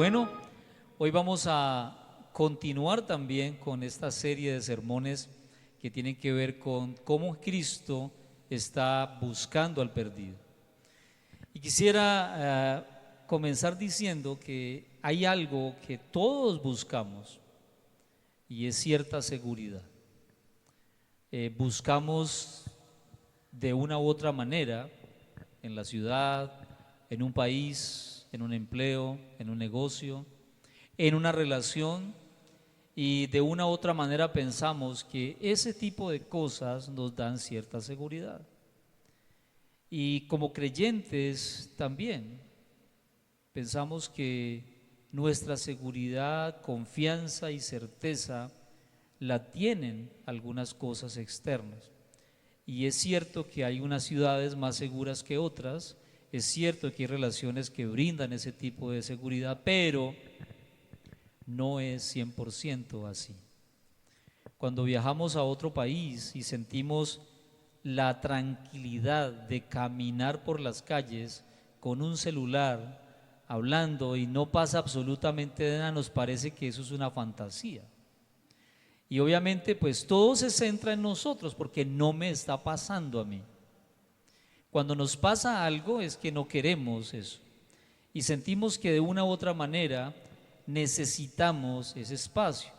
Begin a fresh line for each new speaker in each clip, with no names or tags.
bueno, hoy vamos a continuar también con esta serie de sermones que tienen que ver con cómo Cristo está buscando al perdido. Y quisiera comenzar diciendo que hay algo que todos buscamos y es cierta seguridad. Buscamos de una u otra manera en la ciudad, en un país, en un empleo, en un negocio, en una relación, y de una u otra manera pensamos que ese tipo de cosas nos dan cierta seguridad. Y como creyentes también pensamos que nuestra seguridad, confianza y certeza la tienen algunas cosas externas. Y es cierto que hay unas ciudades más seguras que otras, es cierto que hay relaciones que brindan ese tipo de seguridad, pero no es 100% así. Cuando viajamos a otro país y sentimos la tranquilidad de caminar por las calles con un celular, hablando y no pasa absolutamente nada, nos parece que eso es una fantasía. Y obviamente pues todo se centra en nosotros porque no me está pasando a mí. Cuando nos pasa algo es que no queremos eso y sentimos que de una u otra manera necesitamos ese espacio.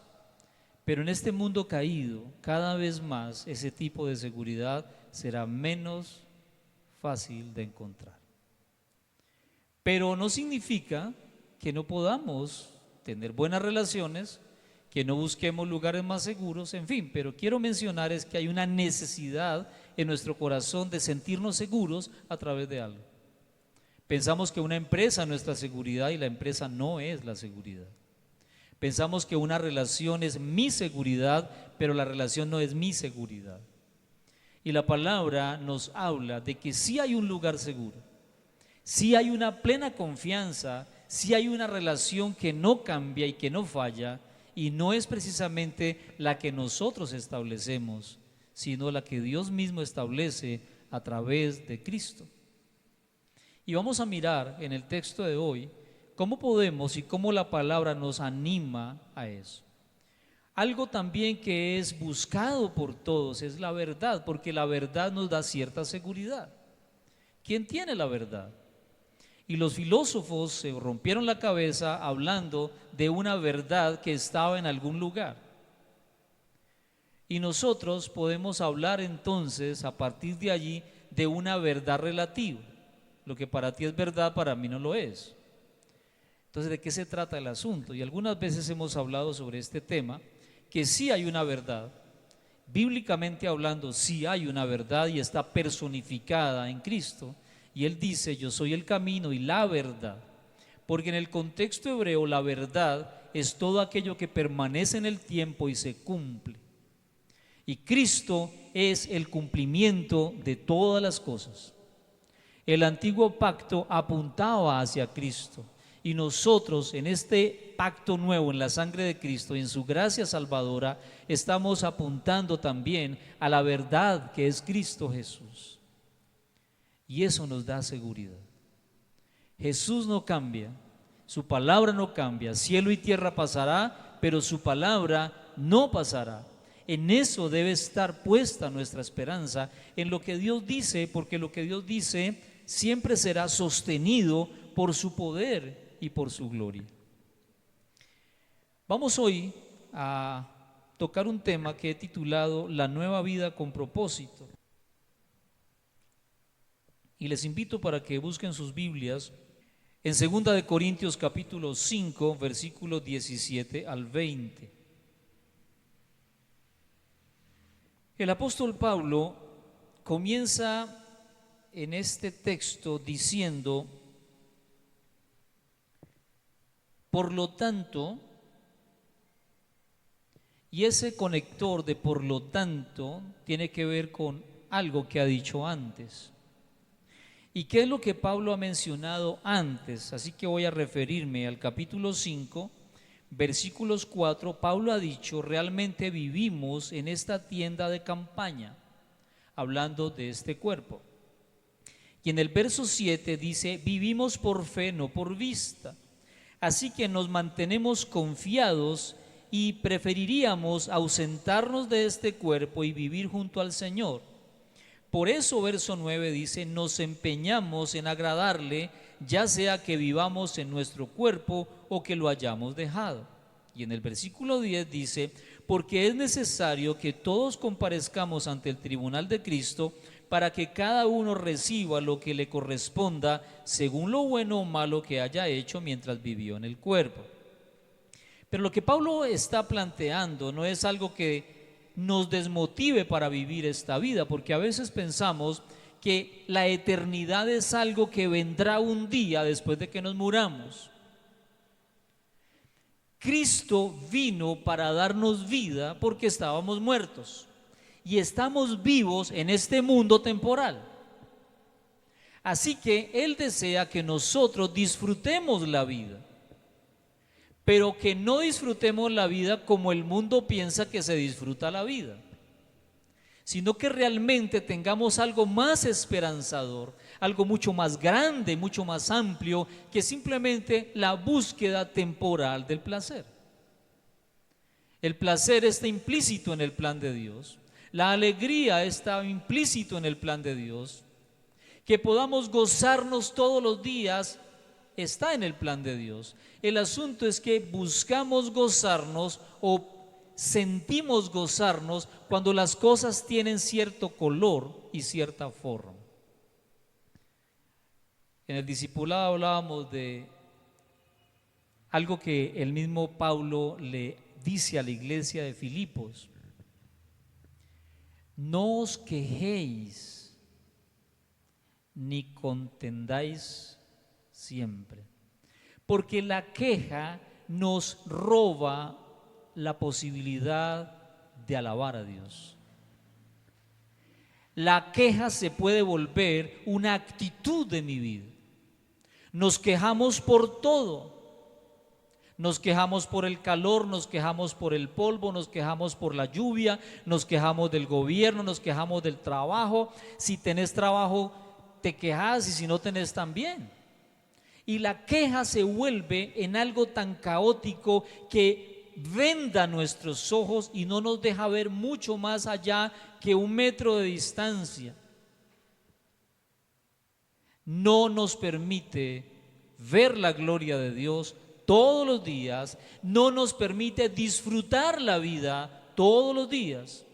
Pero en este mundo caído, cada vez más ese tipo de seguridad será menos fácil de encontrar. Pero no significa que no podamos tener buenas relaciones, que no busquemos lugares más seguros, en fin, pero quiero mencionar es que hay una necesidad en nuestro corazón de sentirnos seguros a través de algo. Pensamos que una empresa es nuestra seguridad y la empresa no es la seguridad. Pensamos que una relación es mi seguridad, pero la relación no es mi seguridad. Y la palabra nos habla de que sí hay un lugar seguro, sí hay una plena confianza, sí hay una relación que no cambia y que no falla, y no es precisamente la que nosotros establecemos, sino la que Dios mismo establece a través de Cristo. Y vamos a mirar en el texto de hoy cómo podemos y cómo la palabra nos anima a eso. Algo también que es buscado por todos es la verdad, porque la verdad nos da cierta seguridad. ¿Quién tiene la verdad? Y los filósofos se rompieron la cabeza hablando de una verdad que estaba en algún lugar. Y nosotros podemos hablar entonces a partir de allí de una verdad relativa. Lo que para ti es verdad, para mí no lo es. Entonces, ¿de qué se trata el asunto? Y algunas veces hemos hablado sobre este tema, que sí hay una verdad, bíblicamente hablando, sí hay una verdad y está personificada en Cristo. Y Él dice, yo soy el camino y la verdad. Porque en el contexto hebreo la verdad es todo aquello que permanece en el tiempo y se cumple. Y Cristo es el cumplimiento de todas las cosas. El antiguo pacto apuntaba hacia Cristo. Y nosotros en este pacto nuevo, en la sangre de Cristo y en su gracia salvadora, estamos apuntando también a la verdad que es Cristo Jesús. Y eso nos da seguridad. Jesús no cambia, su palabra no cambia, cielo y tierra pasará, pero su palabra no pasará. En eso debe estar puesta nuestra esperanza, en lo que Dios dice, porque lo que Dios dice siempre será sostenido por su poder y por su gloria. Vamos hoy a tocar un tema que he titulado La nueva vida con propósito. Y les invito para que busquen sus Biblias en 2 de Corintios capítulo 5, versículos 17 al 20. El apóstol Pablo comienza en este texto diciendo, por lo tanto, y ese conector de por lo tanto tiene que ver con algo que ha dicho antes. ¿Y qué es lo que Pablo ha mencionado antes? Así que voy a referirme al capítulo 5, versículos 4. Pablo ha dicho, realmente vivimos en esta tienda de campaña, hablando de este cuerpo. Y en el verso 7 dice, vivimos por fe, no por vista. Así que nos mantenemos confiados y preferiríamos ausentarnos de este cuerpo y vivir junto al Señor. Por eso, verso 9 dice, nos empeñamos en agradarle, ya sea que vivamos en nuestro cuerpo o que lo hayamos dejado. Y en el versículo 10 dice, porque es necesario que todos comparezcamos ante el tribunal de Cristo para que cada uno reciba lo que le corresponda según lo bueno o malo que haya hecho mientras vivió en el cuerpo. Pero lo que Pablo está planteando no es algo que nos desmotive para vivir esta vida, porque a veces pensamos que la eternidad es algo que vendrá un día después de que nos muramos. Cristo vino para darnos vida porque estábamos muertos y estamos vivos en este mundo temporal. Así que Él desea que nosotros disfrutemos la vida, pero que no disfrutemos la vida como el mundo piensa que se disfruta la vida, sino que realmente tengamos algo más esperanzador, algo mucho más grande, mucho más amplio que simplemente la búsqueda temporal del placer. El placer está implícito en el plan de Dios, la alegría está implícito en el plan de Dios, que podamos gozarnos todos los días está en el plan de Dios. El asunto es que buscamos gozarnos o sentimos gozarnos cuando las cosas tienen cierto color y cierta forma. En el discipulado hablábamos de algo que el mismo Pablo le dice a la iglesia de Filipos: no os quejéis ni contendáis siempre, porque la queja nos roba la posibilidad de alabar a Dios. La queja se puede volver una actitud de mi vida. Nos quejamos por todo. Nos quejamos por el calor, nos quejamos por el polvo, nos quejamos por la lluvia, nos quejamos del gobierno, nos quejamos del trabajo. Si tenés trabajo, te quejas, y si no tenés, también. Y la queja se vuelve en algo tan caótico que venda nuestros ojos y no nos deja ver mucho más allá que 1 metro de distancia. No nos permite ver la gloria de Dios todos los días, no nos permite disfrutar la vida todos los días.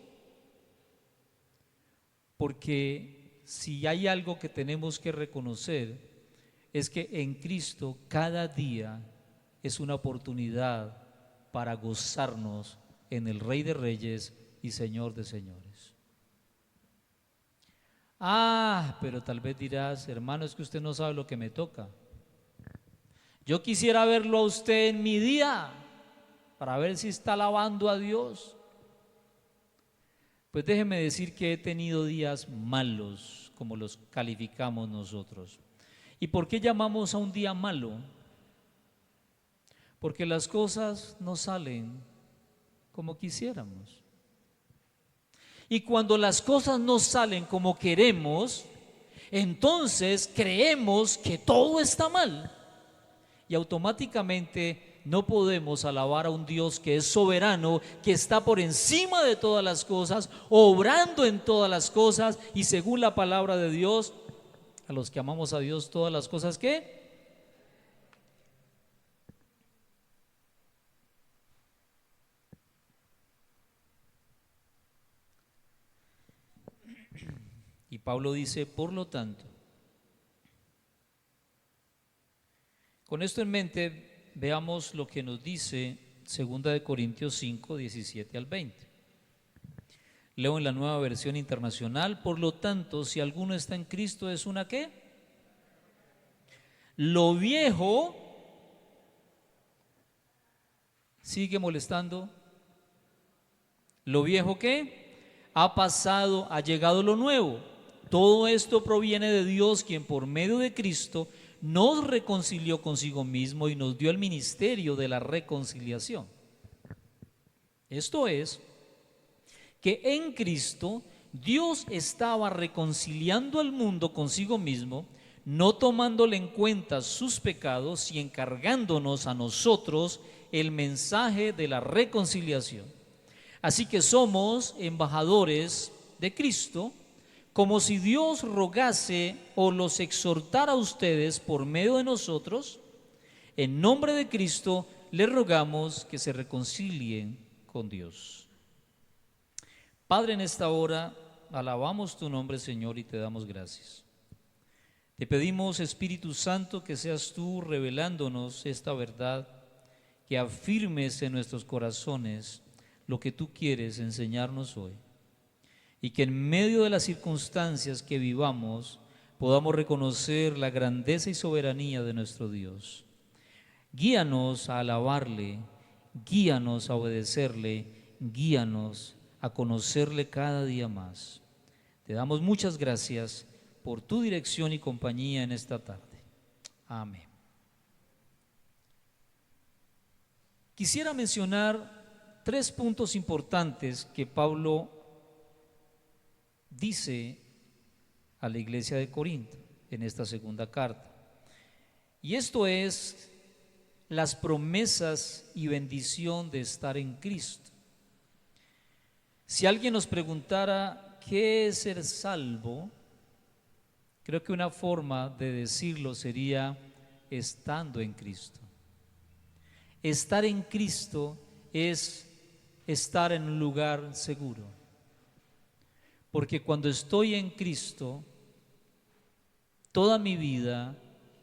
Porque si hay algo que tenemos que reconocer, es que en Cristo cada día es una oportunidad para gozarnos en el Rey de Reyes y Señor de Señores. Pero tal vez dirás: hermano, es que usted no sabe lo que me toca. Yo quisiera verlo a usted en mi día para ver si está alabando a Dios. Pues déjeme decir que he tenido días malos, como los calificamos nosotros. ¿Y por qué llamamos a un día malo? Porque las cosas no salen como quisiéramos. Y cuando las cosas no salen como queremos, entonces creemos que todo está mal. Y automáticamente no podemos alabar a un Dios que es soberano, que está por encima de todas las cosas, obrando en todas las cosas, y según la palabra de Dios, a los que amamos a Dios, todas las cosas, ¿qué? Y Pablo dice: por lo tanto, con esto en mente, veamos lo que nos dice 2 Corintios 5, 17 al 20. Leo en la Nueva Versión Internacional: por lo tanto, si alguno está en Cristo, ¿es una qué? Lo viejo sigue molestando. ¿Lo viejo qué? Ha pasado, ha llegado lo nuevo. Todo esto proviene de Dios, quien por medio de Cristo nos reconcilió consigo mismo y nos dio el ministerio de la reconciliación. Esto es, que en Cristo Dios estaba reconciliando al mundo consigo mismo, no tomándole en cuenta sus pecados y encargándonos a nosotros el mensaje de la reconciliación. Así que somos embajadores de Cristo, como si Dios rogase o los exhortara a ustedes por medio de nosotros. En nombre de Cristo les rogamos que se reconcilien con Dios. Padre, en esta hora alabamos tu nombre, Señor, y te damos gracias. Te pedimos, Espíritu Santo, que seas tú revelándonos esta verdad, que afirmes en nuestros corazones lo que tú quieres enseñarnos hoy, y que en medio de las circunstancias que vivamos podamos reconocer la grandeza y soberanía de nuestro Dios. Guíanos a alabarle, guíanos a obedecerle, guíanos a conocerle cada día más. Te damos muchas gracias por tu dirección y compañía en esta tarde. Amén. Quisiera mencionar 3 puntos importantes que Pablo dice a la iglesia de Corinto en esta segunda carta. Y esto es las promesas y bendición de estar en Cristo. Si alguien nos preguntara qué es ser salvo, creo que una forma de decirlo sería estando en Cristo. Estar en Cristo es estar en un lugar seguro. Porque cuando estoy en Cristo, toda mi vida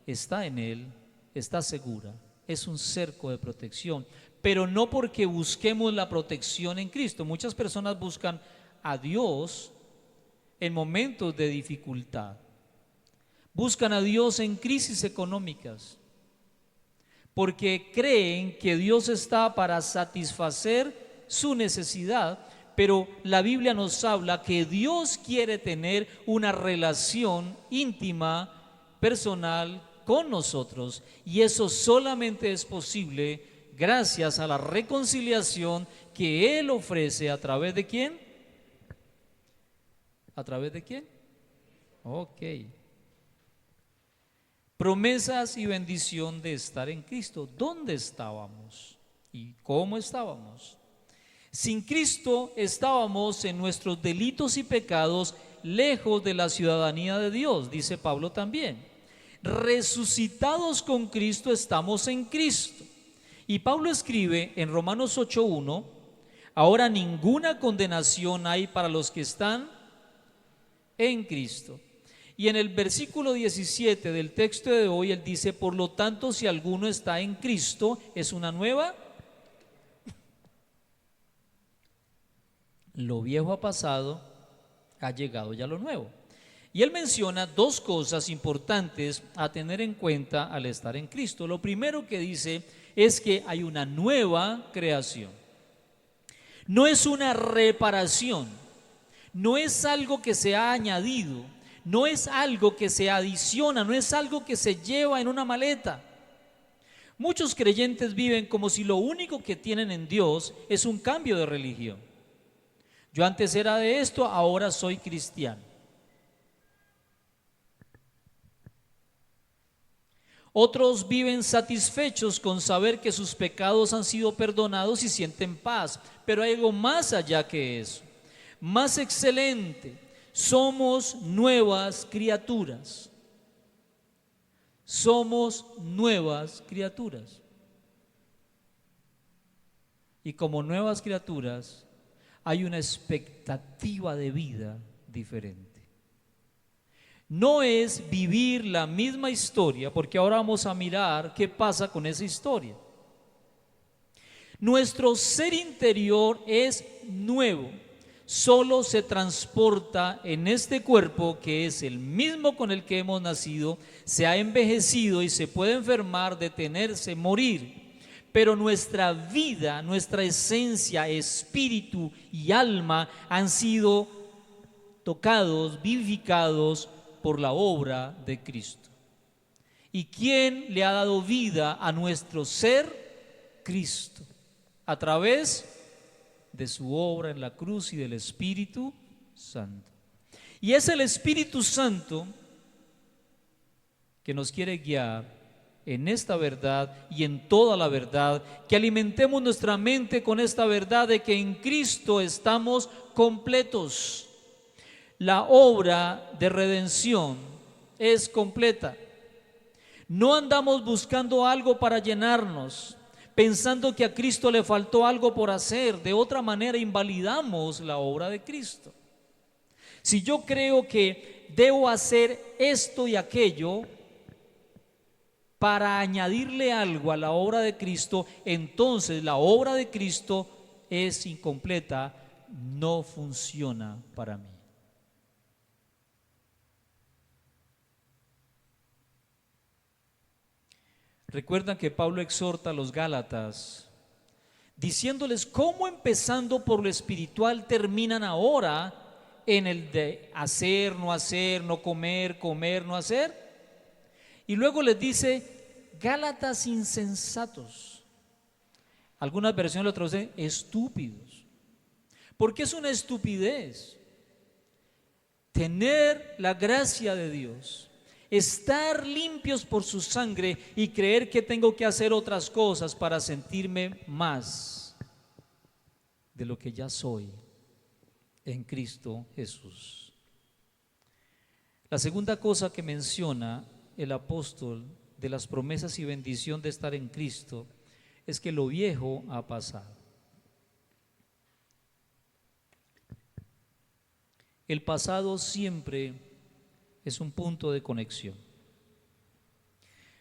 está en Él, está segura. Es un cerco de protección, pero no porque busquemos la protección en Cristo. Muchas personas buscan a Dios en momentos de dificultad. Buscan a Dios en crisis económicas, porque creen que Dios está para satisfacer su necesidad, pero la Biblia nos habla que Dios quiere tener una relación íntima, personal con nosotros, y eso solamente es posible gracias a la reconciliación que Él ofrece a través de ¿quién? ¿A través de quién? Ok. Promesas y bendición de estar en Cristo. ¿Dónde estábamos? ¿Y cómo estábamos? Sin Cristo estábamos en nuestros delitos y pecados, lejos de la ciudadanía de Dios, dice Pablo también. Resucitados con Cristo estamos en Cristo. Y Pablo escribe en Romanos 8:1, ahora ninguna condenación hay para los que están en Cristo. Y en el versículo 17 del texto de hoy, él dice, por lo tanto, si alguno está en Cristo, es una nueva. Lo viejo ha pasado, ha llegado ya lo nuevo. Y él menciona 2 cosas importantes a tener en cuenta al estar en Cristo. Lo primero que dice es que hay una nueva creación. No es una reparación, no es algo que se ha añadido, no es algo que se adiciona, no es algo que se lleva en una maleta. Muchos creyentes viven como si lo único que tienen en Dios es un cambio de religión. Yo antes era de esto, ahora soy cristiano. Otros viven satisfechos con saber que sus pecados han sido perdonados y sienten paz, pero hay algo más allá que eso, más excelente. Somos nuevas criaturas. Somos nuevas criaturas. Y como nuevas criaturas hay una expectativa de vida diferente. No es vivir la misma historia, porque ahora vamos a mirar qué pasa con esa historia. Nuestro ser interior es nuevo, solo se transporta en este cuerpo que es el mismo con el que hemos nacido, se ha envejecido y se puede enfermar, detenerse, morir. Pero nuestra vida, nuestra esencia, espíritu y alma han sido tocados, vivificados por la obra de Cristo. ¿Y quién le ha dado vida a nuestro ser? Cristo, a través de su obra en la cruz y del Espíritu Santo. Y es el Espíritu Santo que nos quiere guiar en esta verdad y en toda la verdad, que alimentemos nuestra mente con esta verdad de que en Cristo estamos completos. La obra de redención es completa. No andamos buscando algo para llenarnos, pensando que a Cristo le faltó algo por hacer. De otra manera invalidamos la obra de Cristo. Si yo creo que debo hacer esto y aquello para añadirle algo a la obra de Cristo, entonces la obra de Cristo es incompleta, no funciona para mí. Recuerdan que Pablo exhorta a los Gálatas diciéndoles cómo, empezando por lo espiritual, terminan ahora en el de hacer, no comer, comer, no hacer. Y luego les dice: Gálatas insensatos. Algunas versiones lo traducen estúpidos. Porque es una estupidez tener la gracia de Dios, estar limpios por su sangre y creer que tengo que hacer otras cosas para sentirme más de lo que ya soy en Cristo Jesús. La segunda cosa que menciona el apóstol de las promesas y bendición de estar en Cristo es que lo viejo ha pasado. El pasado siempre es un punto de conexión.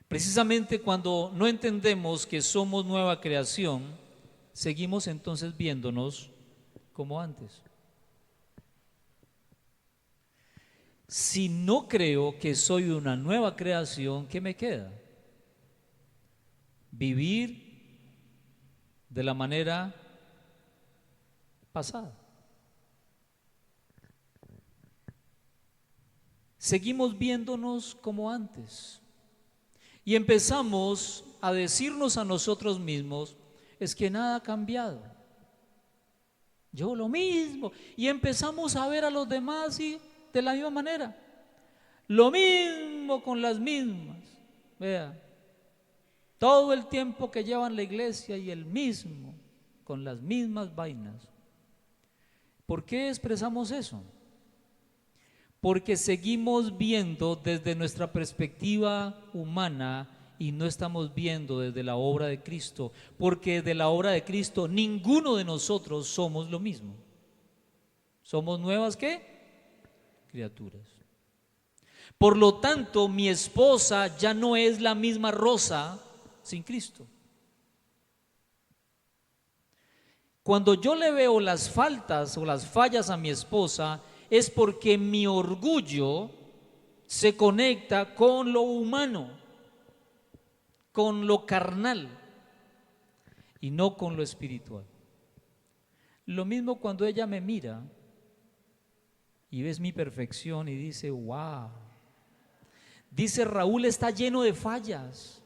Precisamente cuando no entendemos que somos nueva creación, seguimos entonces viéndonos como antes. Si no creo que soy una nueva creación, ¿qué me queda? Vivir de la manera pasada. Seguimos viéndonos como antes y empezamos a decirnos a nosotros mismos: es que nada ha cambiado, yo lo mismo, y empezamos a ver a los demás y de la misma manera, lo mismo con las mismas. Vea, todo el tiempo que llevan la iglesia y el mismo, con las mismas vainas. ¿Por qué expresamos eso? Porque seguimos viendo desde nuestra perspectiva humana y no estamos viendo desde la obra de Cristo, porque de la obra de Cristo ninguno de nosotros somos lo mismo. Somos nuevas ¿qué? Criaturas. Por lo tanto, mi esposa ya no es la misma Rosa sin Cristo. Cuando yo le veo las faltas o las fallas a mi esposa, es porque mi orgullo se conecta con lo humano, con lo carnal y no con lo espiritual. Lo mismo cuando ella me mira y ves mi perfección y dice: wow, dice Raúl está lleno de fallas,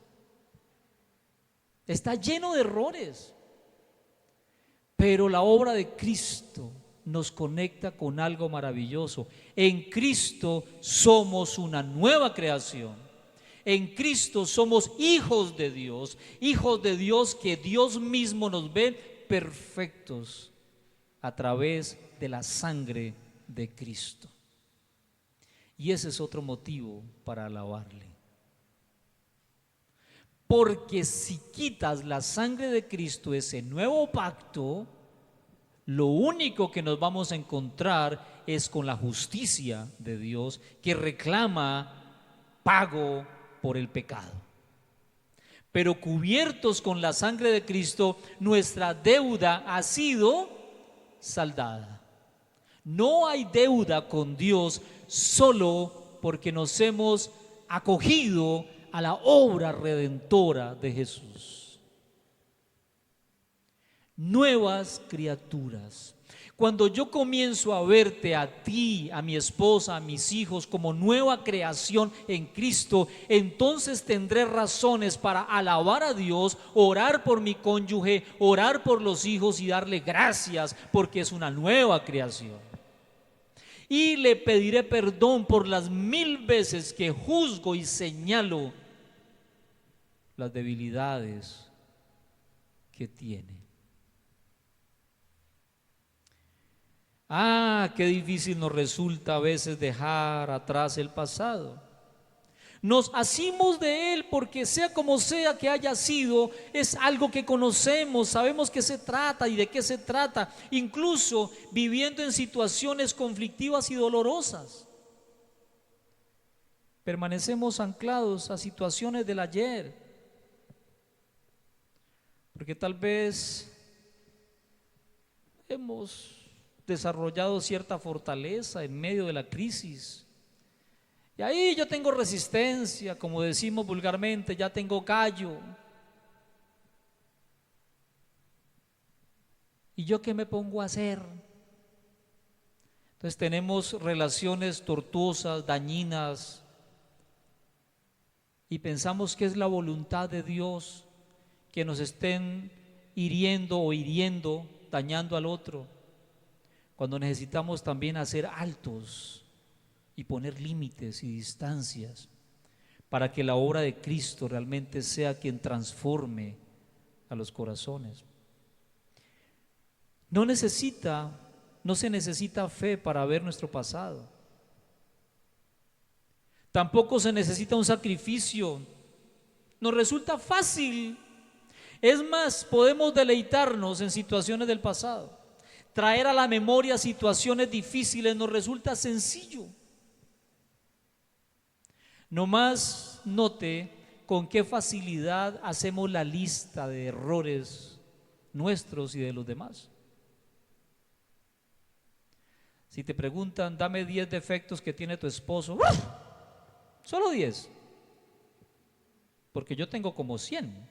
está lleno de errores, pero la obra de Cristo nos conecta con algo maravilloso. En Cristo somos una nueva creación. En Cristo somos hijos de Dios que Dios mismo nos ve perfectos a través de la sangre de Cristo. Y ese es otro motivo para alabarle. Porque si quitas la sangre de Cristo, ese nuevo pacto, lo único que nos vamos a encontrar es con la justicia de Dios que reclama pago por el pecado. Pero cubiertos con la sangre de Cristo, nuestra deuda ha sido saldada. No hay deuda con Dios solo porque nos hemos acogido a la obra redentora de Jesús. Nuevas criaturas. Cuando yo comienzo a verte a ti, a mi esposa, a mis hijos como nueva creación en Cristo, entonces tendré razones para alabar a Dios, orar por mi cónyuge, orar por los hijos y darle gracias porque es una nueva creación. y le pediré perdón por las 1000 veces que juzgo y señalo las debilidades que tiene. Qué difícil nos resulta a veces dejar atrás el pasado. Nos asimos de él porque sea como sea que haya sido, es algo que conocemos, sabemos qué se trata y de qué se trata, incluso viviendo en situaciones conflictivas y dolorosas. Permanecemos anclados a situaciones del ayer, porque tal vez hemos desarrollado cierta fortaleza en medio de la crisis. Y ahí yo tengo resistencia, como decimos vulgarmente, ya tengo callo. ¿Y yo qué me pongo a hacer? Entonces tenemos relaciones tortuosas, dañinas, y pensamos que es la voluntad de Dios que nos estén hiriendo o hiriendo, dañando al otro, cuando necesitamos también hacer altos y poner límites y distancias para que la obra de Cristo realmente sea quien transforme a los corazones. No se necesita fe para ver nuestro pasado. Tampoco se necesita un sacrificio. Nos resulta fácil. Es más, podemos deleitarnos en situaciones del pasado. Traer a la memoria situaciones difíciles nos resulta sencillo. Nomás note con qué facilidad hacemos la lista de errores nuestros y de los demás. Si te preguntan, dame 10 defectos que tiene tu esposo, solo 10, porque yo tengo como 100.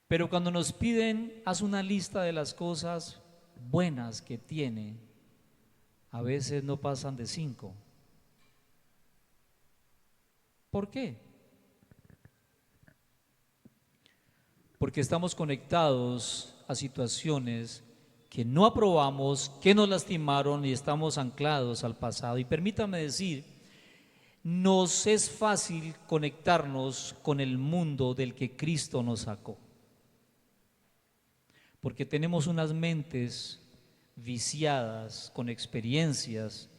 Pero cuando nos piden, haz una lista de las cosas buenas que tiene, a veces no pasan de 5. ¿Por qué? Porque estamos conectados a situaciones que no aprobamos, que nos lastimaron y estamos anclados al pasado. Y permítame decir, nos es fácil conectarnos con el mundo del que Cristo nos sacó, porque tenemos unas mentes viciadas con experiencias,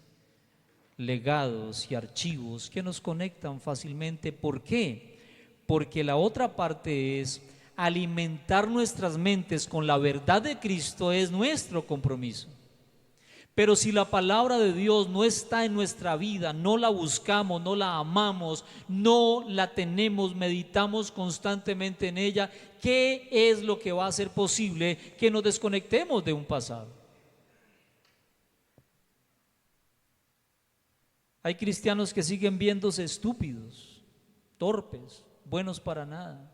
legados y archivos que nos conectan fácilmente. ¿Por qué? Porque la otra parte es alimentar nuestras mentes con la verdad de Cristo, es nuestro compromiso. Pero si la palabra de Dios no está en nuestra vida, no la buscamos, no la amamos, no la tenemos, meditamos constantemente en ella, ¿qué es lo que va a hacer posible que nos desconectemos de un pasado? Hay cristianos que siguen viéndose estúpidos, torpes, buenos para nada.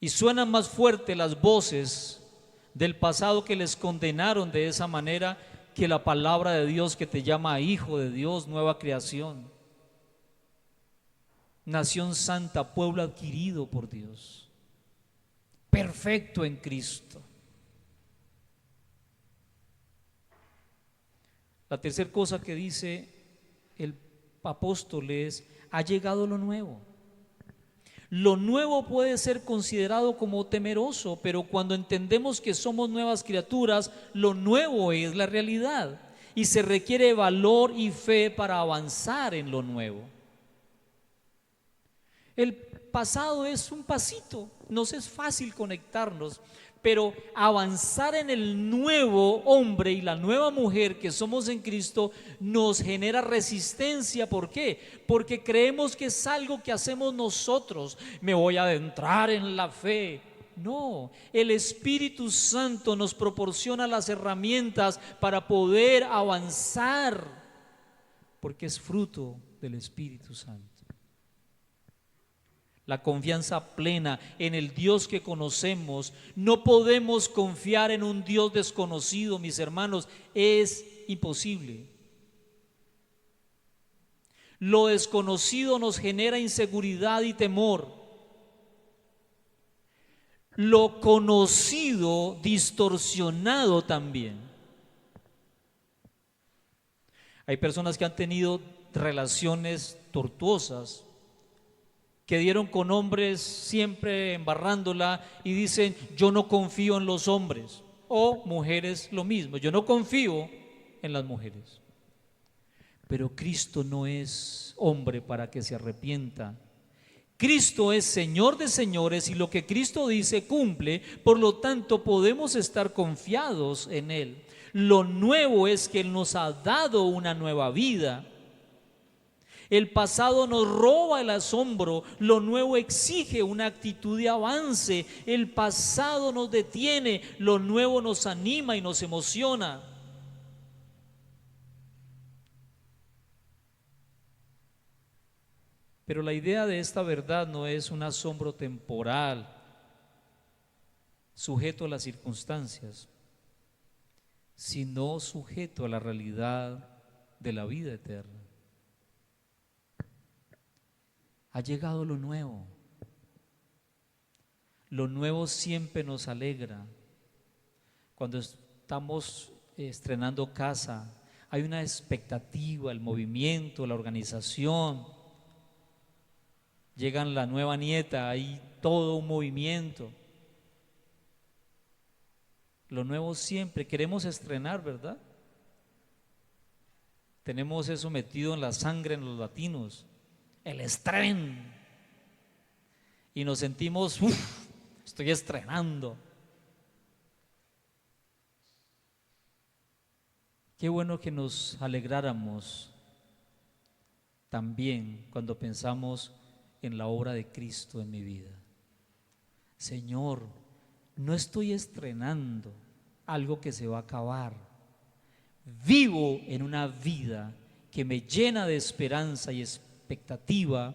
Y suenan más fuerte las voces del pasado que les condenaron de esa manera que la palabra de Dios que te llama hijo de Dios, nueva creación, nación santa, pueblo adquirido por Dios, perfecto en Cristo. La tercera cosa que dice el apóstol es: ha llegado lo nuevo. Lo nuevo puede ser considerado como temeroso, pero cuando entendemos que somos nuevas criaturas, lo nuevo es la realidad y se requiere valor y fe para avanzar en lo nuevo. El pasado es un pasito, nos es fácil conectarnos, pero avanzar en el nuevo hombre y la nueva mujer que somos en Cristo nos genera resistencia. ¿Por qué? Porque creemos que es algo que hacemos nosotros. Me voy a adentrar en la fe. No, el Espíritu Santo nos proporciona las herramientas para poder avanzar, porque es fruto del Espíritu Santo. La confianza plena en el Dios que conocemos. No podemos confiar en un Dios desconocido, mis hermanos, es imposible. Lo desconocido nos genera inseguridad y temor. lo conocido distorsionado también. Hay personas que han tenido relaciones tortuosas, que dieron con hombres siempre embarrándola y dicen, yo no confío en los hombres. O mujeres lo mismo, yo no confío en las mujeres. Pero Cristo no es hombre para que se arrepienta. Cristo es Señor de señores y lo que Cristo dice cumple, por lo tanto podemos estar confiados en Él. Lo nuevo es que Él nos ha dado una nueva vida. El pasado nos roba el asombro, lo nuevo exige una actitud de avance. El pasado nos detiene, lo nuevo nos anima y nos emociona. Pero la idea de esta verdad no es un asombro temporal, sujeto a las circunstancias, sino sujeto a la realidad de la vida eterna. Ha llegado lo nuevo. Lo nuevo siempre nos alegra. Cuando estamos estrenando casa, hay una expectativa, el movimiento, la organización. Llegan la nueva nieta, hay todo un movimiento. Lo nuevo siempre, queremos estrenar, ¿verdad? Tenemos eso metido en la sangre en los latinos, el estreno. Y nos sentimos, estoy estrenando. Qué bueno que nos alegráramos también cuando pensamos en la obra de Cristo en mi vida. Señor, no estoy estrenando algo que se va a acabar. Vivo en una vida que me llena de esperanza y expectativa,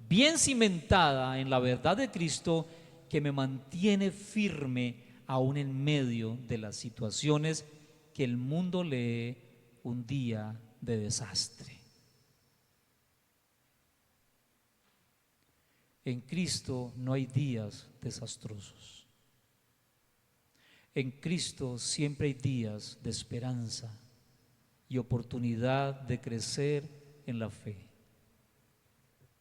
bien cimentada en la verdad de Cristo, que me mantiene firme aún en medio de las situaciones que el mundo lee un día de desastre. En Cristo no hay días desastrosos. En Cristo siempre hay días de esperanza y oportunidad de crecer en la fe.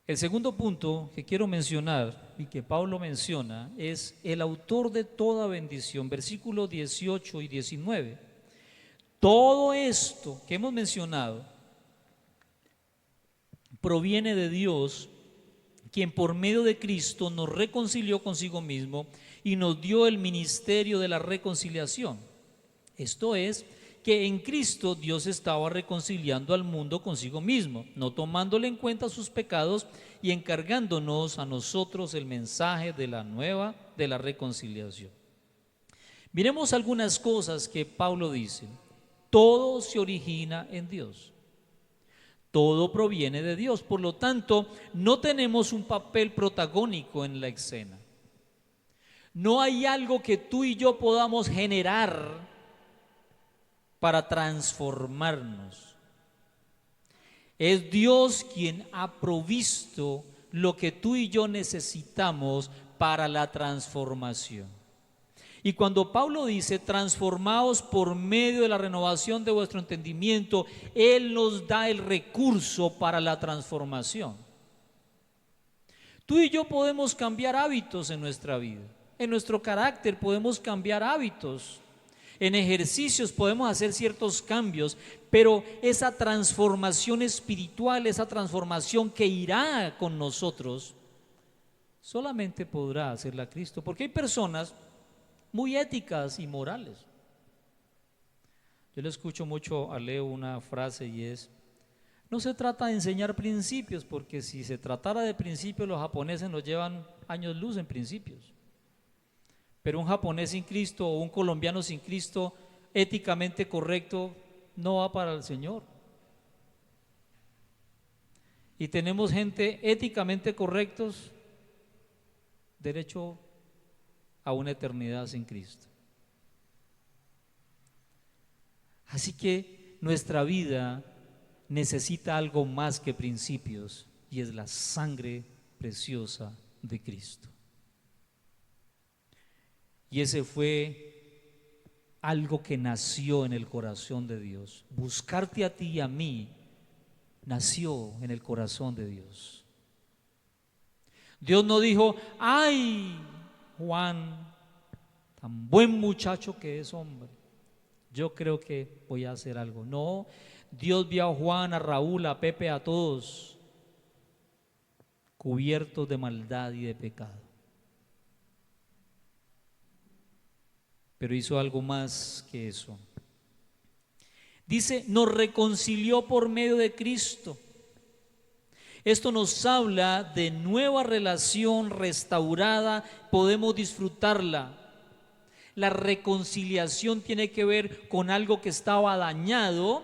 El segundo punto que quiero mencionar y que Pablo menciona es el autor de toda bendición, versículos 18 y 19. Todo esto que hemos mencionado proviene de Dios, quien por medio de Cristo nos reconcilió consigo mismo y nos dio el ministerio de la reconciliación. Esto es, que en Cristo Dios estaba reconciliando al mundo consigo mismo, no tomándole en cuenta sus pecados y encargándonos a nosotros el mensaje de la reconciliación. Miremos algunas cosas que Pablo dice. Todo se origina en Dios. Todo proviene de Dios, por lo tanto, no tenemos un papel protagónico en la escena. No hay algo que tú y yo podamos generar para transformarnos. Es Dios quien ha provisto lo que tú y yo necesitamos para la transformación. Y cuando Pablo dice, transformaos por medio de la renovación de vuestro entendimiento, Él nos da el recurso para la transformación. Tú y yo podemos cambiar hábitos en nuestra vida, en nuestro carácter podemos cambiar hábitos, en ejercicios podemos hacer ciertos cambios, pero esa transformación espiritual, esa transformación que irá con nosotros, solamente podrá hacerla Cristo, porque hay personas muy éticas y morales. Yo le escucho mucho a Leo una frase y es: no se trata de enseñar principios, porque si se tratara de principios, los japoneses nos llevan años luz en principios. Pero un japonés sin Cristo o un colombiano sin Cristo, éticamente correcto, no va para el Señor. Y tenemos gente éticamente correctos, derecho a una eternidad sin Cristo. Así que nuestra vida necesita algo más que principios, y es la sangre preciosa de Cristo. Y ese fue algo que nació en el corazón de Dios. Buscarte a ti y a mí nació en el corazón de Dios. Dios no dijo: ay, Juan, tan buen muchacho que es, hombre, yo creo que voy a hacer algo. No, Dios vio a Juan, a Raúl, a Pepe, a todos cubiertos de maldad y de pecado. Pero hizo algo más que eso. Dice, nos reconcilió por medio de Cristo. Esto nos habla de nueva relación restaurada, podemos disfrutarla. La reconciliación tiene que ver con algo que estaba dañado,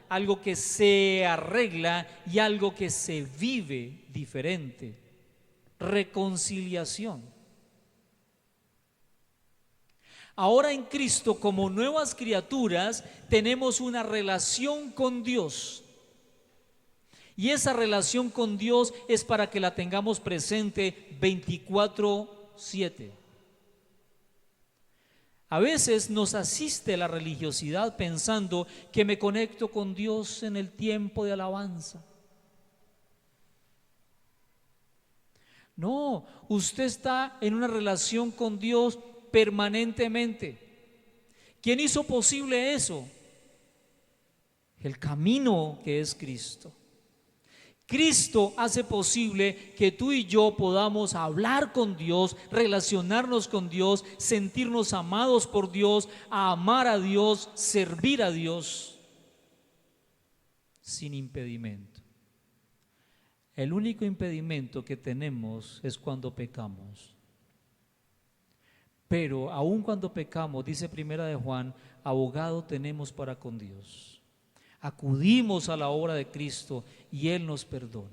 algo que se arregla y algo que se vive diferente. Reconciliación. Ahora en Cristo, como nuevas criaturas, tenemos una relación con Dios. Y esa relación con Dios es para que la tengamos presente 24/7. A veces nos asiste la religiosidad pensando que me conecto con Dios en el tiempo de alabanza. No, usted está en una relación con Dios permanentemente. ¿Quién hizo posible eso? El camino que es Cristo. Cristo hace posible que tú y yo podamos hablar con Dios, relacionarnos con Dios, sentirnos amados por Dios, amar a Dios, servir a Dios sin impedimento. El único impedimento que tenemos es cuando pecamos. Pero aun cuando pecamos, dice Primera de Juan, abogado tenemos para con Dios. Acudimos a la obra de Cristo y Él nos perdona.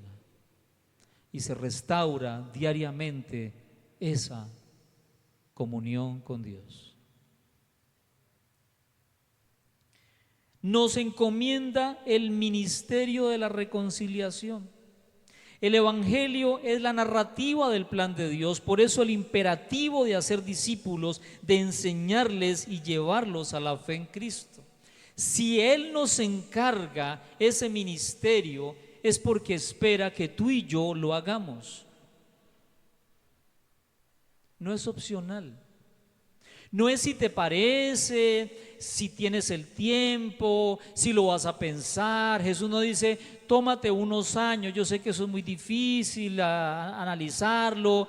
Y se restaura diariamente esa comunión con Dios. Nos encomienda el ministerio de la reconciliación. El Evangelio es la narrativa del plan de Dios, por eso el imperativo de hacer discípulos, de enseñarles y llevarlos a la fe en Cristo. Si Él nos encarga ese ministerio, es porque espera que tú y yo lo hagamos. No es opcional. No es si te parece, si tienes el tiempo, si lo vas a pensar. Jesús no dice, tómate unos años, yo sé que eso es muy difícil analizarlo,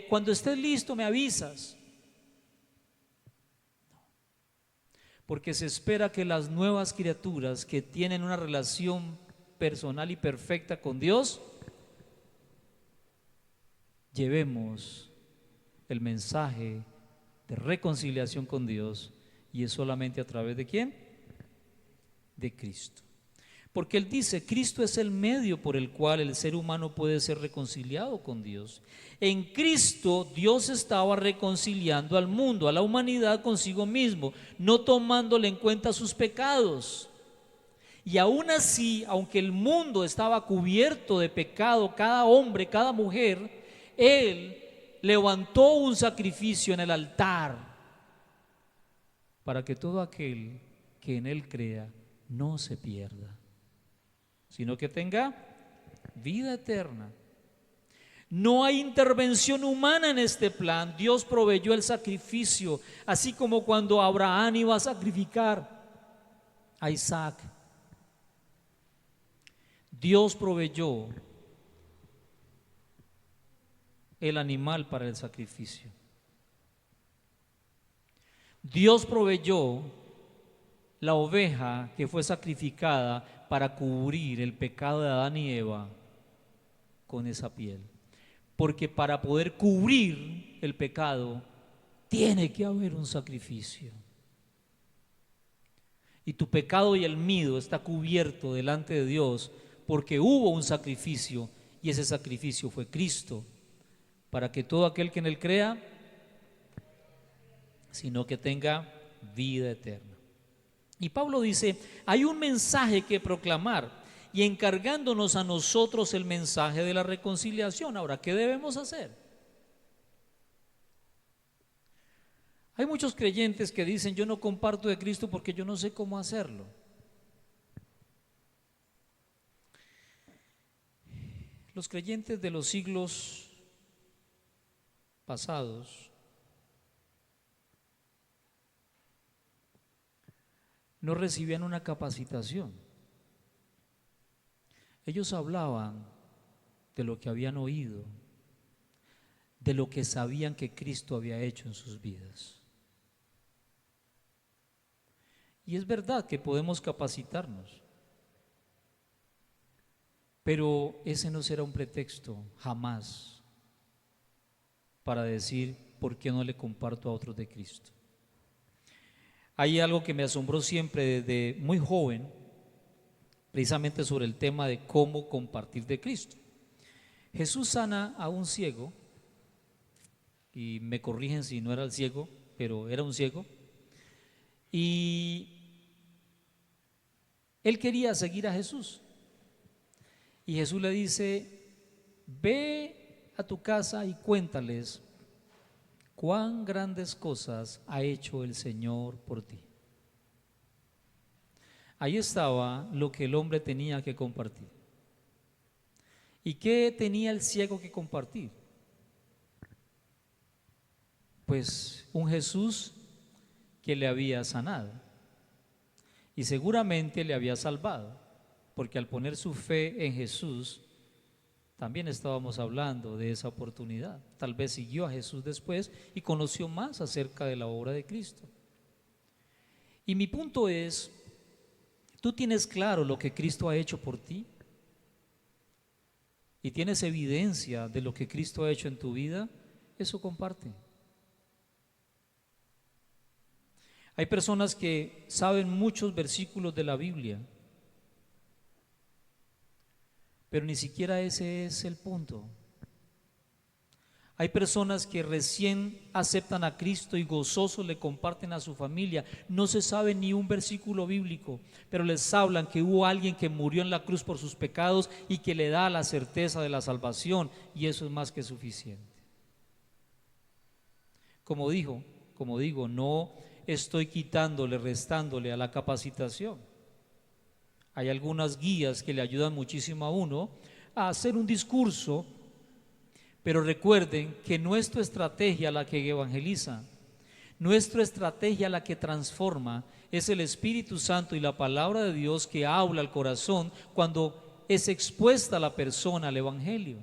cuando estés listo me avisas. Porque se espera que las nuevas criaturas que tienen una relación personal y perfecta con Dios, llevemos el mensaje de reconciliación con Dios, y es solamente a través de ¿quién? De Cristo. Porque Él dice, Cristo es el medio por el cual el ser humano puede ser reconciliado con Dios. En Cristo Dios estaba reconciliando al mundo, a la humanidad consigo mismo, no tomándole en cuenta sus pecados. Y aún así, aunque el mundo estaba cubierto de pecado, cada hombre, cada mujer, Él levantó un sacrificio en el altar para que todo aquel que en Él crea no se pierda, sino que tenga vida eterna. No hay intervención humana en este plan. Dios proveyó el sacrificio, así como cuando Abraham iba a sacrificar a Isaac. Dios proveyó el animal para el sacrificio. Dios proveyó la oveja que fue sacrificada para cubrir el pecado de Adán y Eva con esa piel. Porque para poder cubrir el pecado tiene que haber un sacrificio. Y tu pecado y el mío está cubierto delante de Dios porque hubo un sacrificio, y ese sacrificio fue Cristo, para que todo aquel que en Él crea, sino que tenga vida eterna. Y Pablo dice, hay un mensaje que proclamar, y encargándonos a nosotros el mensaje de la reconciliación. Ahora, ¿qué debemos hacer? Hay muchos creyentes que dicen: yo no comparto de Cristo porque yo no sé cómo hacerlo. Los creyentes de los siglos pasados no recibían una capacitación. Ellos hablaban de lo que habían oído, de lo que sabían que Cristo había hecho en sus vidas. Y es verdad que podemos capacitarnos, pero ese no será un pretexto jamás para decir: ¿por qué no le comparto a otros de Cristo? Hay algo que me asombró siempre desde muy joven, precisamente sobre el tema de cómo compartir de Cristo. Jesús sana a un ciego, y me corrigen si no era el ciego, pero era un ciego, y él quería seguir a Jesús. Y Jesús le dice: ve a tu casa y cuéntales cuán grandes cosas ha hecho el Señor por ti. Ahí estaba lo que el hombre tenía que compartir. ¿Y qué tenía el ciego que compartir? Pues un Jesús que le había sanado y seguramente le había salvado, porque al poner su fe en Jesús, también estábamos hablando de esa oportunidad. Tal vez siguió a Jesús después y conoció más acerca de la obra de Cristo. Y mi punto es: ¿tú tienes claro lo que Cristo ha hecho por ti? ¿Y tienes evidencia de lo que Cristo ha hecho en tu vida? Eso comparte. Hay personas que saben muchos versículos de la Biblia, pero ni siquiera ese es el punto. Hay personas que recién aceptan a Cristo y gozosos le comparten a su familia. No se sabe ni un versículo bíblico, pero les hablan que hubo alguien que murió en la cruz por sus pecados y que le da la certeza de la salvación, y eso es más que suficiente. Como digo, no estoy quitándole, restándole a la capacitación. Hay algunas guías que le ayudan muchísimo a uno a hacer un discurso, pero recuerden que no es tu estrategia la que evangeliza, nuestra estrategia la que transforma, es el Espíritu Santo y la palabra de Dios que habla al corazón cuando es expuesta la persona al Evangelio.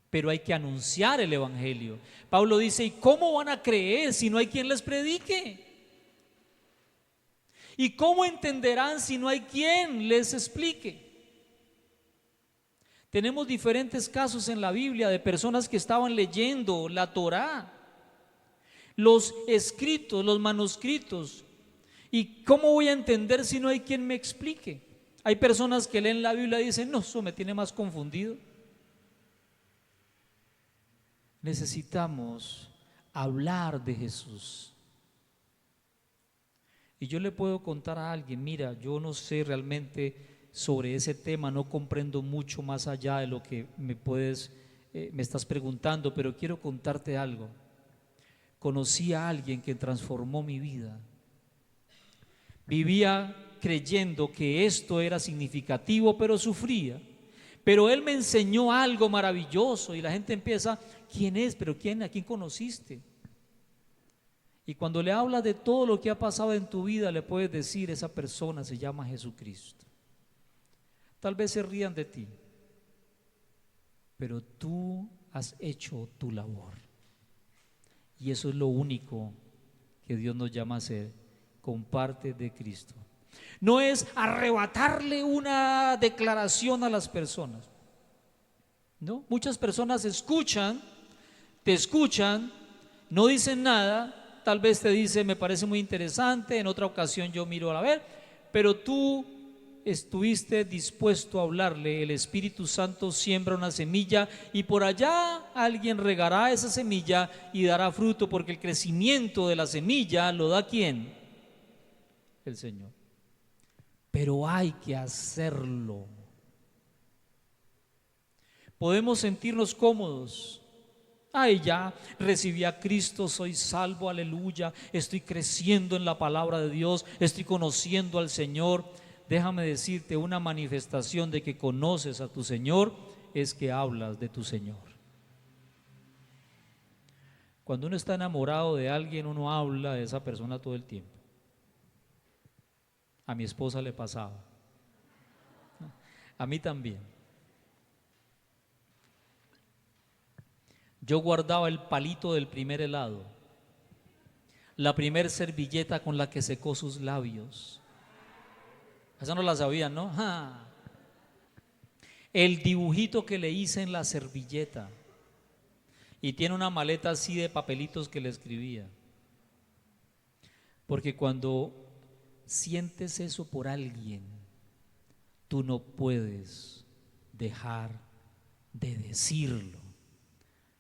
Pero hay que anunciar el Evangelio. Pablo dice: ¿y cómo van a creer si no hay quien les predique? ¿Y cómo entenderán si no hay quien les explique? Tenemos diferentes casos en la Biblia de personas que estaban leyendo la Torá, los escritos, los manuscritos. ¿Y cómo voy a entender si no hay quien me explique? Hay personas que leen la Biblia y dicen: no, eso me tiene más confundido. Necesitamos hablar de Jesús. Y yo le puedo contar a alguien: mira, yo no sé realmente sobre ese tema, no comprendo mucho más allá de lo que me estás preguntando, pero quiero contarte algo. Conocí a alguien que transformó mi vida. Vivía creyendo que esto era significativo, pero sufría. Pero él me enseñó algo maravilloso y la gente empieza: ¿quién es? ¿Pero quién? ¿A quién conociste? Y cuando le hablas de todo lo que ha pasado en tu vida, le puedes decir: esa persona se llama Jesucristo. Tal vez se rían de ti, pero tú has hecho tu labor. Y eso es lo único que Dios nos llama a hacer: comparte de Cristo. No es arrebatarle una declaración a las personas. ¿No? Muchas personas te escuchan, no dicen nada, tal vez te dicen: me parece muy interesante, en otra ocasión yo miro a ver, pero tú estuviste dispuesto a hablarle. El Espíritu Santo siembra una semilla y por allá alguien regará esa semilla y dará fruto, porque el crecimiento de la semilla lo da ¿quién? El Señor. Pero hay que hacerlo. Podemos sentirnos cómodos. Ay, ya recibí a Cristo, soy salvo, aleluya, estoy creciendo en la palabra de Dios, estoy conociendo al Señor. Déjame decirte, una manifestación de que conoces a tu Señor es que hablas de tu Señor. Cuando uno está enamorado de alguien, uno habla de esa persona todo el tiempo. A mi esposa le pasaba, a mí también. Yo guardaba el palito del primer helado, la primer servilleta con la que secó sus labios. Esa no la sabían, ¿no? ¡Ja! El dibujito que le hice en la servilleta. Y tiene una maleta así de papelitos que le escribía. Porque cuando sientes eso por alguien, tú no puedes dejar de decirlo.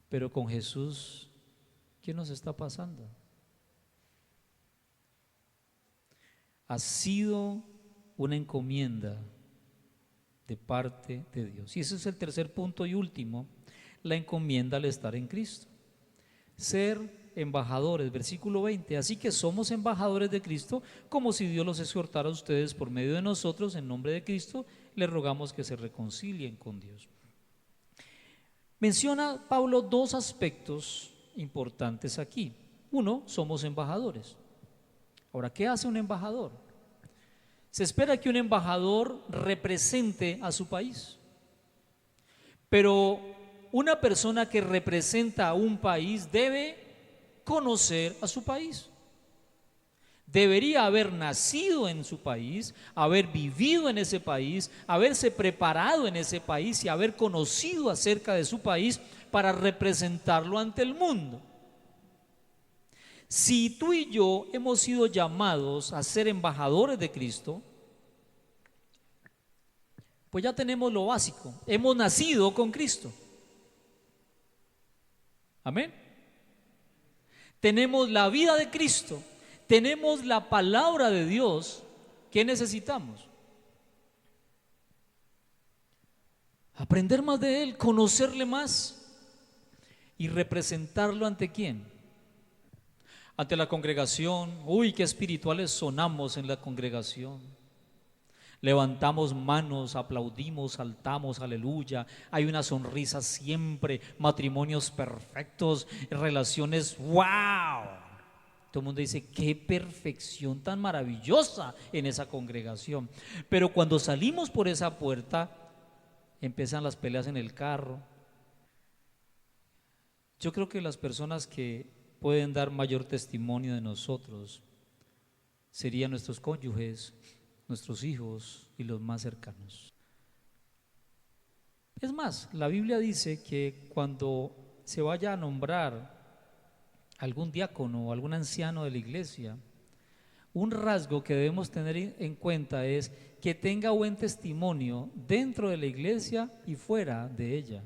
Pero con Jesús, ¿qué nos está pasando? Ha sido una encomienda de parte de Dios. Y ese es el tercer punto y último, la encomienda al estar en Cristo. Ser embajadores, versículo 20. Así que somos embajadores de Cristo, como si Dios los exhortara a ustedes por medio de nosotros, en nombre de Cristo, les rogamos que se reconcilien con Dios. Menciona Pablo dos aspectos importantes aquí. Uno, somos embajadores. Ahora, ¿qué hace un embajador? Se espera que un embajador represente a su país, pero una persona que representa a un país debe conocer a su país. Debería haber nacido en su país, haber vivido en ese país, haberse preparado en ese país y haber conocido acerca de su país para representarlo ante el mundo. Si tú y yo hemos sido llamados a ser embajadores de Cristo, pues ya tenemos lo básico, hemos nacido con Cristo. Amén. Tenemos la vida de Cristo. Tenemos la palabra de Dios. ¿Qué necesitamos? Aprender más de Él, conocerle más y representarlo ante quién. Ante la congregación. Uy, qué espirituales sonamos en la congregación. Levantamos manos, aplaudimos, saltamos, aleluya. Hay una sonrisa siempre, matrimonios perfectos, relaciones, wow. Todo el mundo dice, qué perfección tan maravillosa en esa congregación. Pero cuando salimos por esa puerta, empiezan las peleas en el carro. Yo creo que las personas que pueden dar mayor testimonio de nosotros serían nuestros cónyuges, nuestros hijos y los más cercanos. Es más, la Biblia dice que cuando se vaya a nombrar algún diácono o algún anciano de la iglesia, un rasgo que debemos tener en cuenta es que tenga buen testimonio dentro de la iglesia y fuera de ella.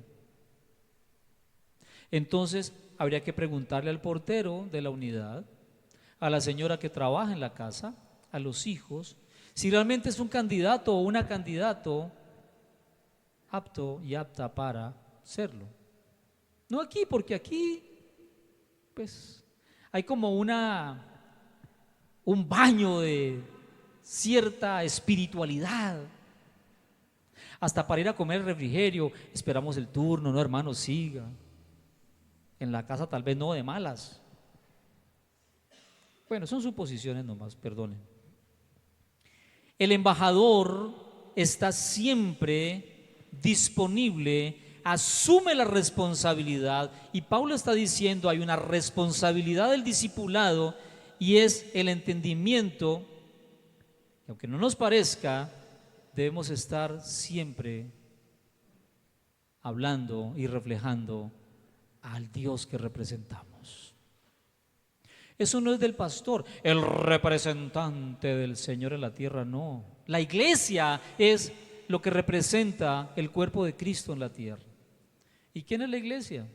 Entonces habría que preguntarle al portero de la unidad, a la señora que trabaja en la casa, a los hijos, si realmente es un candidato o una candidato apto y apta para serlo. No aquí, porque aquí pues hay como un baño de cierta espiritualidad. Hasta para ir a comer el refrigerio, esperamos el turno, no hermano, siga. En la casa tal vez no, de malas. Bueno, son suposiciones nomás, perdonen. El embajador está siempre disponible, asume la responsabilidad, y Pablo está diciendo hay una responsabilidad del discipulado y es el entendimiento que, aunque no nos parezca, debemos estar siempre hablando y reflejando al Dios que representamos. Eso no es del pastor, el representante del Señor en la tierra, no. La iglesia es lo que representa el cuerpo de Cristo en la tierra. ¿Y quién es la iglesia?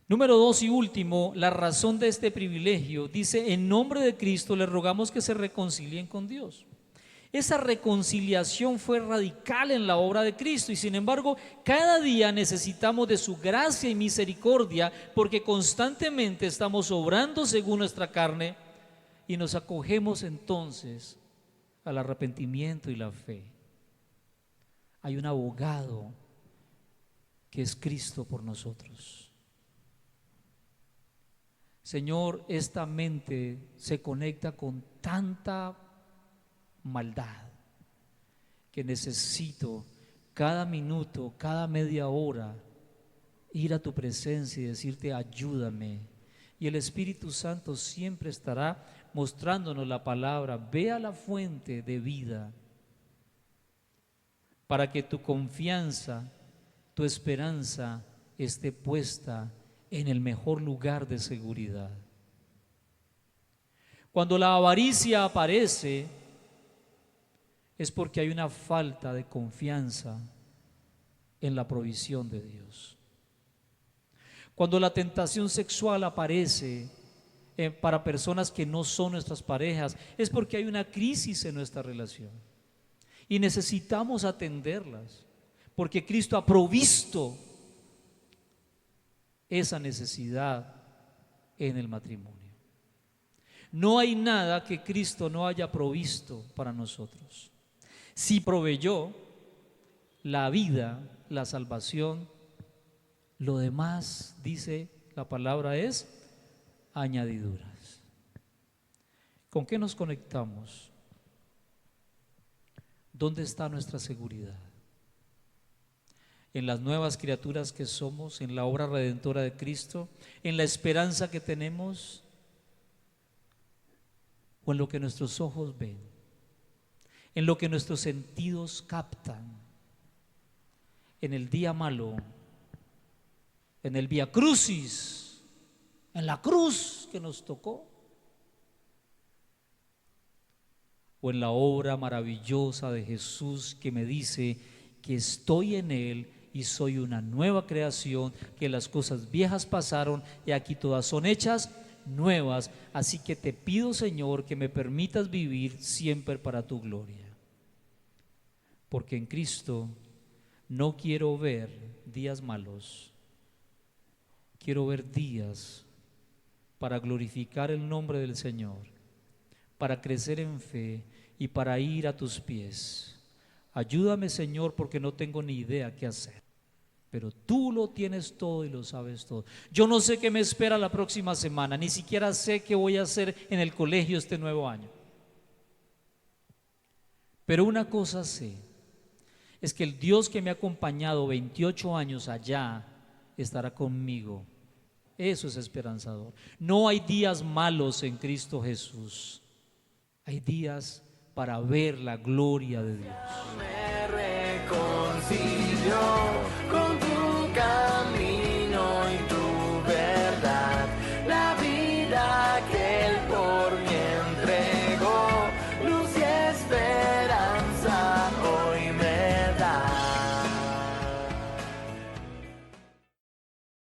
Número 2 y último, la razón de este privilegio. Dice, en nombre de Cristo les rogamos que se reconcilien con Dios. Esa reconciliación fue radical en la obra de Cristo y sin embargo cada día necesitamos de su gracia y misericordia porque constantemente estamos obrando según nuestra carne y nos acogemos entonces al arrepentimiento y la fe. Hay un abogado que es Cristo por nosotros. Señor, esta mente se conecta con tanta maldad que necesito cada minuto, cada media hora ir a tu presencia y decirte ayúdame, y el Espíritu Santo siempre estará mostrándonos la palabra. Ve a la fuente de vida para que tu confianza, tu esperanza esté puesta en el mejor lugar de seguridad. Cuando la avaricia aparece es porque hay una falta de confianza en la provisión de Dios. Cuando la tentación sexual aparece para personas que no son nuestras parejas, es porque hay una crisis en nuestra relación y necesitamos atenderlas, porque Cristo ha provisto esa necesidad en el matrimonio. No hay nada que Cristo no haya provisto para nosotros. Si proveyó la vida, la salvación, lo demás, dice la palabra, es añadiduras. ¿Con qué nos conectamos? ¿Dónde está nuestra seguridad? ¿En las nuevas criaturas que somos, en la obra redentora de Cristo, en la esperanza que tenemos, o en lo que nuestros ojos ven, en lo que nuestros sentidos captan, en el día malo, en el Vía Crucis, en la cruz que nos tocó, o en la obra maravillosa de Jesús que me dice que estoy en Él y soy una nueva creación, que las cosas viejas pasaron y aquí todas son hechas nuevas? Así que te pido, Señor, que me permitas vivir siempre para tu gloria, porque en Cristo no quiero ver días malos, quiero ver días para glorificar el nombre del Señor, para crecer en fe y para ir a tus pies. Ayúdame, Señor, porque no tengo ni idea qué hacer, pero tú lo tienes todo y lo sabes todo. Yo no sé qué me espera la próxima semana, ni siquiera sé qué voy a hacer en el colegio este nuevo año. Pero una cosa sé, es que el Dios que me ha acompañado 28 años allá estará conmigo. Eso es esperanzador. No hay días malos en Cristo Jesús. Hay días para ver la gloria de Dios.